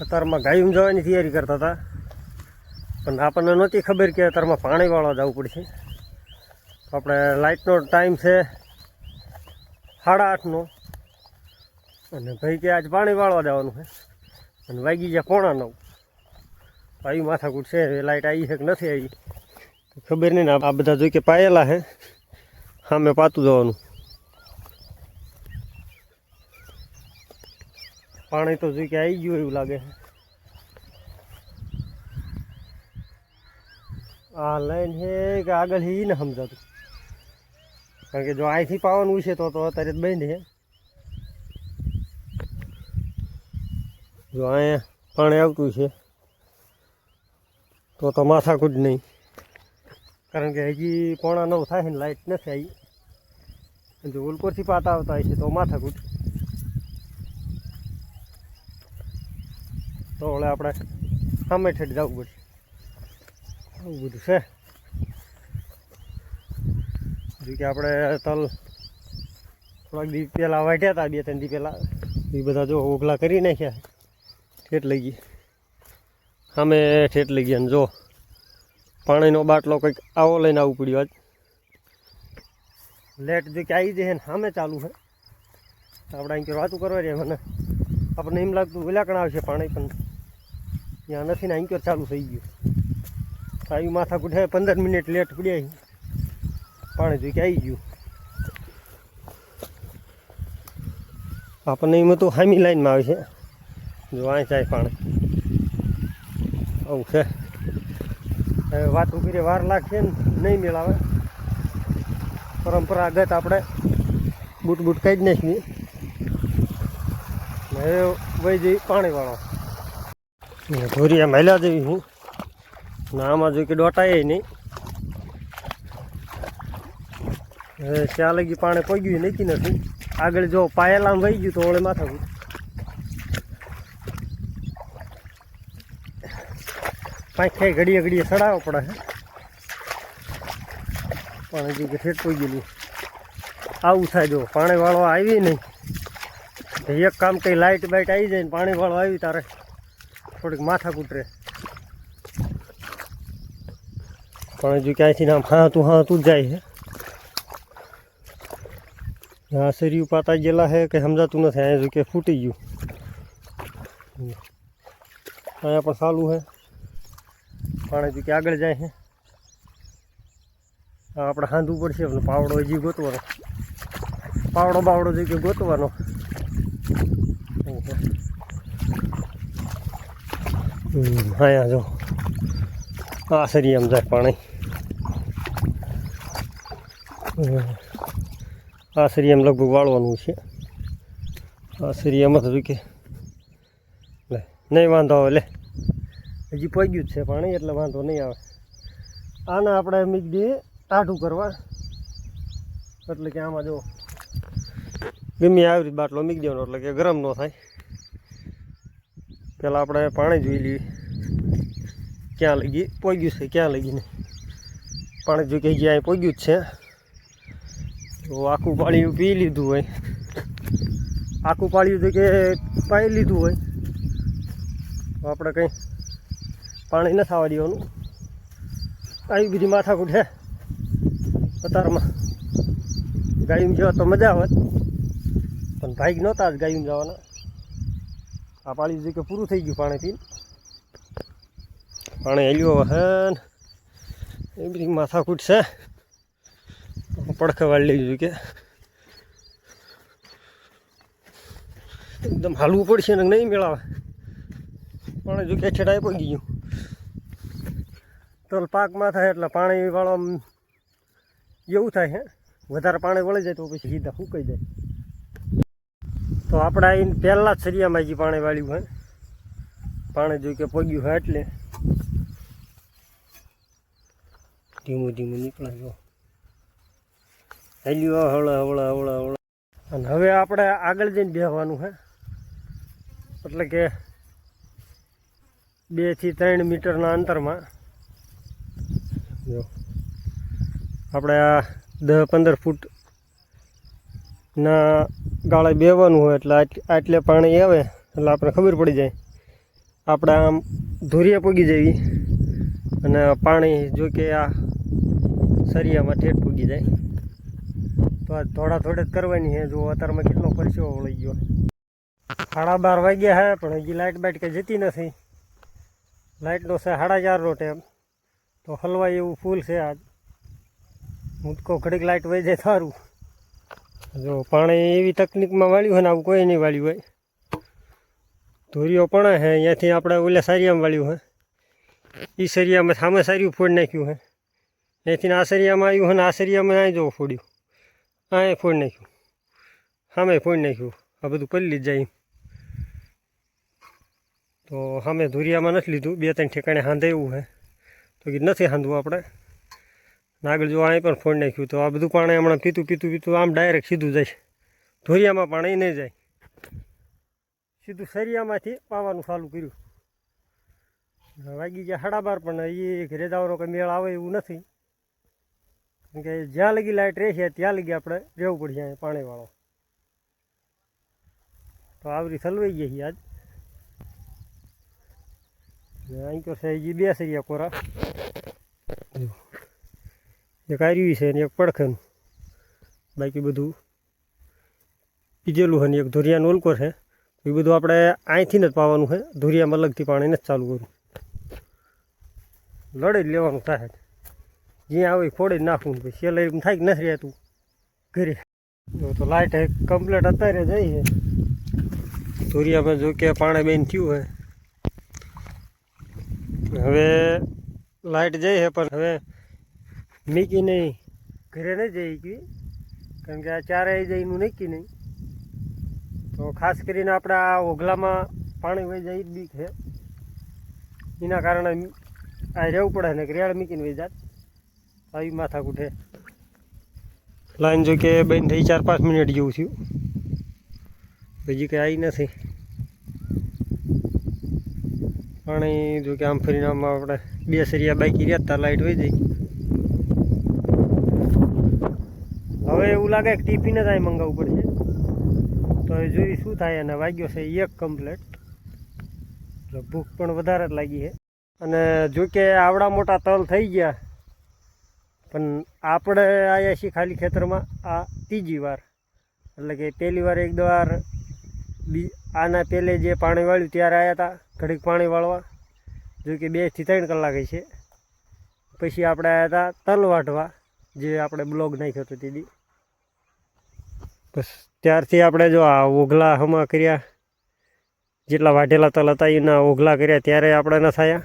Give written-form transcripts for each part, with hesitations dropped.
અત્યારમાં ગાયું જવાની તૈયારી કરતા હતા, પણ આપણને નહોતી ખબર કે અત્યારમાં પાણી વાળવા જવું પડશે. આપણે લાઇટનો ટાઈમ છે 8:30નો, અને ભાઈ કે આજ પાણી વાળવા જવાનું છે, અને વાગી ગયા 8:45. આવી માથાકૂટ છે. લાઇટ આવી છે કે નથી આવી ખબર નહીં ને. આ બધા જોઈ કે પાયેલા છે, સામે પાતું જવાનું. પાણી તો જોઈ કે આવી ગયું એવું લાગે છે. આ લાઈન છે કે આગળ એ ને સમજાતું, કારણ કે જો અહીંથી પાવાનું છે તો અત્યારે જ બંધ છે. જો અહીંયા પાણી આવતું છે તો માથાકૂટ નહીં, કારણ કે હજી 8:45 થાય ને લાઇટ નથી આવી. જો ઉલપરથી પાટા આવતા હોય છે તો માથાકૂટ. તો હવે આપણે સામે ઠેઠ જવું પડશે. આવું બધું છે. જો કે આપણે તલ થોડાક દી પહેલાં વાઢ્યા હતા, 2-3 દી પહેલાં. એ બધા જો ઓગલા કરી નાખ્યા, ઠેઠ લઈ ગઈ સામે, ઠેઠ લઈ ગયા. અને જો પાણીનો બાટલો કંઈક આવો લઈને આવવું પડ્યું આજ. લેટ જે કે આવી જાય ને સામે ચાલુ છે. આપણે અહીં વાતું કરવા રહ્યા, મને આપણને એમ લાગતું વિલાકણ આવશે પાણી, પણ ત્યાં નથી ને. અહીં ચાલુ થઈ ગયું. આવી માથાકૂટ છે. 15 મિનિટ લેટ પડ્યા, પાણી જોઈ કે આવી ગયું. આપણને એમ હતું હામી લાઈનમાં આવે છે. જો અહીં જાય પાણી. આવું છે. હવે વાતો કરીએ વાર લાગશે ને નહીં મેળાવે. પરંપરાગત આપણે બૂટ કાઢી નાખીએ. હવે વહી જઈ પાણીવાળો ધોરિયા મહિલા જેવી હું ને. આમાં જોઈ કે ડોટાય નહીં. હવે ત્યાં લગી પાણી પગ્યું નથી નથી. આગળ જો પાયેલામાં વહી ગયું તો ઓળે માથાકૂટ. પાંખે ઘડીએ સડાવવો પડે છે. પણ હજી કે ઠેઠ પડી ગયેલું. આવું થાય જો પાણી વાળવા આવી નહીં. એક કામ કંઈ લાઇટ બાઇટ આવી જાય ને પાણી વાળવા આવી તારે થોડીક માથાકૂટ રહે. પણ હજુ ક્યાંયથી આમ હાતું જ જાય છે. હા શરીર પાતા ગયેલા છે કે સમજાતું નથી. અહીંયા જો કે ફૂટી ગયું. અહીંયા પણ ચાલુ છે પાણી જો કે આગળ જાય છે. આપણે હાંધવું પડશે. પાવડો હજી ગોતવાનો. પાવડો બાવડો જો કે ગોતવાનો. અહીંયા જો આ સરી એમ જાય પાણી. આ સરી એમ લગભગ વાળવાનું છે. આ સરી એમ હતું કે લે નહીં વાંધો આવે. લે હજી પગ્યું જ છે પાણી એટલે વાંધો નહીં આવે. આને આપણે મૂકી દઈએ ટાઢું કરવા. એટલે કે આમાં જો ગમે આવી બાટલો મૂકી દેવાનો એટલે કે ગરમ ન થાય. પહેલાં આપણે પાણી જોઈ લઈએ ક્યાં લગી પગ્યું છે, ક્યાં લગી નહીં. પાણી જો કે જ્યાં પગ્યું જ છે. તો આખું પાળિયું પી લીધું હોય, આખું પાળિયું જો કે પાઈ લીધું હોય તો આપણે કંઈ પાણી ન થવા દેવાનું. આવી બધી માથાકૂટ છે અત્યારમાં. ગાયું જવા તો મજા આવે, પણ ભાઈ નહોતા જ ગાયું જવાના. આ પાળી જો કે પૂરું થઈ ગયું પાણી પીને. પાણી હેલ્યું હે ને એ બધી માથાકૂટ છે. પડખે વાળી લઈ જોઈએ કે એકદમ હાલવું પડશે ને નહીં મેળાવે. પાણી જો કે છેડાય પડી ગયું. તલ પાકમાં થાય એટલે પાણી વાળવા એવું થાય છે. વધારે પાણી વળી જાય તો પછી સીધા ફૂંકાઈ જાય. તો આપણે આવીને પહેલાં જ સરિયામાં હજી પાણી વાળ્યું હોય. પાણી જો કે પગ્યું હોય એટલે ધીમું નીકળે. જો હેલ્યું હવળા. અને હવે આપણે આગળ જઈને બેસવાનું છે. એટલે કે 2 થી 3 મીટરના અંતરમાં જો આપણે આ 10-15 ફૂટના ગાળે બેવાનું હોય. એટલે આટલે પાણી આવે એટલે આપણે ખબર પડી જાય આપણે આમ ધોરિયા પૂગી જવી અને પાણી જો કે આ સરિયામાં ઠેઠ પૂગી જાય તો આ થોડા થોડે જ કરવાની છે. જો અત્યારમાં કેટલો પરસેવો વળી ગયો. 12:30 વાગ્યા છે પણ હજી લાઇટ બાઇટ કંઈ જતી નથી. લાઇટનો છે 4:30નો ટાઈમ તો હલવાય એવું ફૂલ છે આજ. મૂતકો ઘડીક લાઇટ વહી જાય સારું. જો પાણી એવી તકનિકમાં વાળ્યું હોય ને આવું કોઈ નહીં વાળ્યું હોય. ધોરીઓ પણ છે અહીંયાથી આપણે ઓલા સરિયામાં વાળ્યું છે. એ સરિયામાં સામે સાર્યું ફોડ નાખ્યું છે. અહીંયાથી આ સરિયામાં આવ્યું છે ને આ સરિયામાં અહીં જો ફોડ્યું. આ ફોડ નાખ્યું, સામે ફોડ નાખ્યું. આ બધું પલ્લી જ જાય. તો સામે ધોરિયામાં નથી લીધું. 2-3 ઠેકાણે હાંધે એવું છે તો કે નથી હાંધવું આપણે. આગળ જો અહીં પણ ફોડ નાખ્યું તો આ બધું પાણી હમણાં પીતું પીતું પીતું આમ ડાયરેક્ટ સીધું જાય. ધોરિયામાં પાણી નહીં જાય, સીધું સરિયામાંથી પાવાનું ચાલુ કર્યું. વાગી ગયા 12:30 પણ એ ઘરે જવાનો કંઈ મેળ આવે એવું નથી. કેમ કે જ્યાં લગી લાઇટ રહેશે ત્યાં લગી આપણે રહેવું પડશે અહીંયા પાણીવાળો. તો આવરી સલવાઈ ગઈ છે આજ. અહીં તો છે હજી 2 સરિયા કોરા. એક આર્યું છે ને એક પડખેનું. બાકી બધું પીધેલું છે ને એક ધોરિયાનું ઓલકો છે. એ બધું આપણે અહીંથી જ પાવાનું છે. ધોરિયામાં અલગથી પાણી નથી ચાલુ કરવું. લડે જ લેવાનું થાય. જ્યાં આવે ફોડે જ નાખવું. પછી છેલ્લે એમ થાય કે નથી રહેતું ઘરે. તો લાઇટ કમ્પ્લીટ અત્યારે જઈ છે. ધોરિયામાં જો કે પાણી બેન થયું છે. હવે લાઇટ જઈ છે પણ હવે મીકી નહીં ઘરે નહીં જઈ ગઈ. કારણ કે આ ચારેય જઈનું નક્કી નહીં. તો ખાસ કરીને આપણે આ ઓઘલામાં પાણી વહી જાય જ બીક છે. એના કારણે આ રહેવું પડે ને રેડ મૂકીને વહી જાત. આવી માથાકૂટ છે. લાઈન જો કે બંધ થઈ 4-5 મિનિટ જેવું થયું. હજી કંઈ આવી નથી. પાણી જો કે આમ ફરીને આમાં આપણે 2 સરિયા બાકી રહ્યા હતા લાઇટ વહી જાય. હવે એવું લાગે કે ટિફિન જ અહીં મંગાવવું પડશે. તો એ જોઈ શું થાય. અને વાગ્યો છે 1 કમ્પ્લેટ. એટલે ભૂખ પણ વધારે જ લાગી છે. અને જો કે આવડા મોટા તલ થઈ ગયા પણ આપણે આવ્યા છીએ ખાલી ખેતરમાં આ 3જી વાર. એટલે કે પહેલી વાર એક વાર આના પહેલે જે પાણી વાળ્યું ત્યારે આવ્યા હતા ઘડીક પાણી વાળવા. જો કે 2 થી 3 કલાક છે. પછી આપણે આવ્યા હતા તલ વાઢવા, જે આપણે બ્લોગ નાખ્યો હતો તેથી. બસ ત્યારથી આપણે જો આ ઓઘલા હમા કર્યા. જેટલા વાઢેલા તલ હતા એના ઓઘલા કર્યા ત્યારે આપણે ન થયા.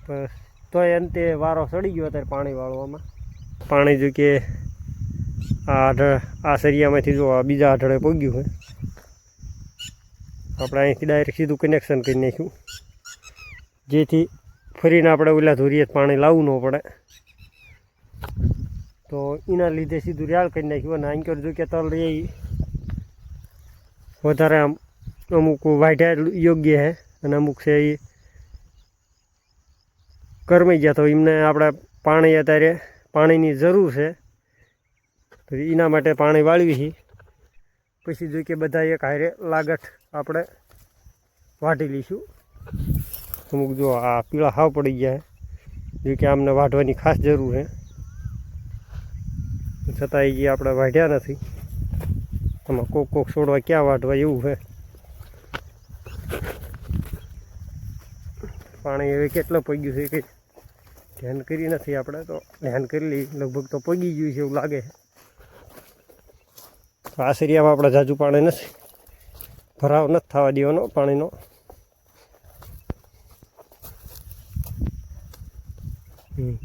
બસ તોય અંતે વારો ચડી ગયો અત્યારે પાણી વાળવામાં. પાણી જો કે આ સરિયામાંથી જો આ બીજા આઢળે પહોંચ્યું હોય. આપણે અહીંથી ડાયરેક્ટ સીધું કનેક્શન કરી નાખ્યું, જેથી ફરીને આપણે ઓલા ધોરીએ પાણી લાવવું ન પડે. તો એના લીધે સીધું રેળ કરી નાખ્યું. અને આંકર જો કે તલ રહે વધારે આમ અમુક વાઢ્યા યોગ્ય છે અને અમુક છે એ કરમાઈ ગયા. તો એમને આપણે પાણી અત્યારે પાણીની જરૂર છે તો એના માટે પાણી વાળવી છે. પછી જો કે બધા એક હારે લાગઠ આપણે વાઢી લઈશું. અમુક જો આ પીળા હાવ પડી ગયા છે, જો કે આમને વાઢવાની ખાસ જરૂર છે. છતાં એ આપણે વાઢ્યા નથી. આમાં કોક છોડવા ક્યાં વાઢવા એવું છે. પાણી હવે કેટલું પગ્યું છે કંઈ ધ્યાન કરી નથી. આપણે તો ધ્યાન કરી લઈ, લગભગ તો પગી ગયું છે એવું લાગે છે. આ સરિયામાં આપણે ઝાઝું પાણી નથી, ભરાવ નથી થવા દેવાનો પાણીનો.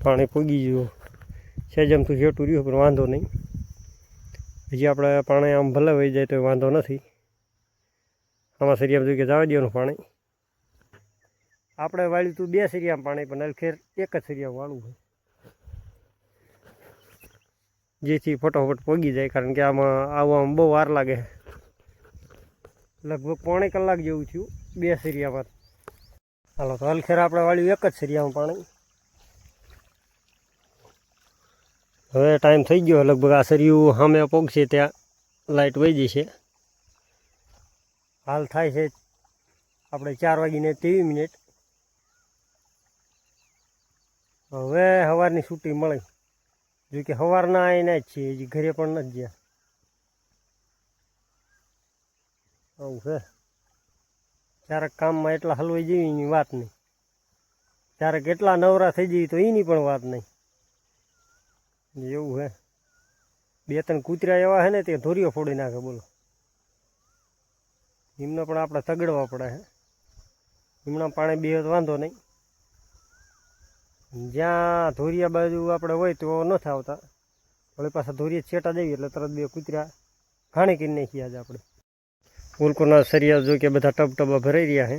પાણી પગી ગયું સેજમથી જેટું રહ્યું પણ વાંધો નહીં. હજી આપણે પાણી આમ ભલે વહી જાય તો વાંધો નથી. આમાં સરિયામાં જોઈ કે જવા દેવાનું પાણી. આપણે વાળ્યું હતું 2 સરિયામાં પાણી, પણ ખેર એક જ સરિયામાં વાળવું હોય, જેથી ફટોફટ પગી જાય. કારણ કે આમાં આવવામાં બહુ વાર લાગે. લગભગ 1.5 કલાક જેવું થયું 2 સરિયામાં. હાલો તો હલખેર આપણે વાળ્યું એક જ સરિયામાં પાણી. હવે ટાઈમ થઈ ગયો લગભગ. આ સરિયું સામે પગશે ત્યાં લાઇટ વહી જશે. હાલ થાય છે આપણે 4:23. હવે સવારની છૂટી મળી, જો કે સવારના આવીને જ છીએ, હજી ઘરે પણ નથી ગયા. આવું છે. ક્યારેક કામમાં એટલા હલવાઈ જઈએ એની વાત નહીં, ક્યારેક એટલા નવરા થઈ જઈએ તો એની પણ વાત નહીં. એવું છે. 2-3 કૂતરા એવા છે ને તે ધોરીઓ ફોડી નાખે, બોલો. એમને પણ આપણે તગડવા પડે છે. એમના પાણી બે તો વાંધો નહીં, જ્યાં ધોરિયા બાજુ આપણે હોય તો નથી આવતા, વળી પાછા ધોરિયા છેટા જઈએ એટલે તરત 2 કૂતરા ઘાણી કરી નાખીએ. આજે આપણે ઉલકોના સરિયા જો કે બધા ટબટબા ભરાઈ રહ્યા છે.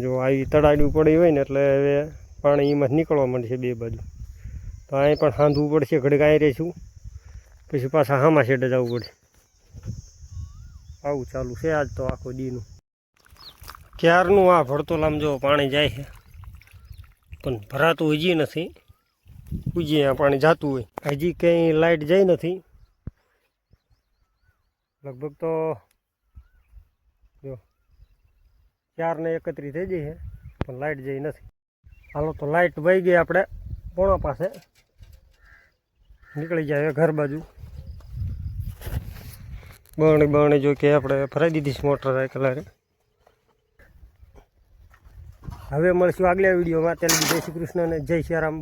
જો આવી તળાડ્યું પડી હોય ને એટલે હવે પાણી એમાં નીકળવા માંડશે 2 બાજુ. તો અહીં પણ સાંધવું પડશે, ઘડીક આવી રહીશું, પછી પાછા હામા છેડે જવું પડે. આવું ચાલુ છે આજ તો આખો દીનું. ક્યારનું આ ભડતોલામ જો પાણી જાય છે, પણ ભરાતું હજી નથી. હજી અહીંયા પાણી જતું હોય, હજી કંઈ લાઇટ જાય નથી. લગભગ તો જો 4:31 થઈ ગઈ છે, પણ લાઇટ જઈ નથી. હાલો તો લાઇટ વહી ગઈ, આપણે પોણા પાસે નીકળી જાય ઘર બાજુ. બરણી જો કે આપણે ભરાઈ દીધી છે મોટરસાઇકલ હારે. હવે મળશું આગલા વિડીયોમાં. ત્યારે જય શ્રી કૃષ્ણ અને જય સિયારામ.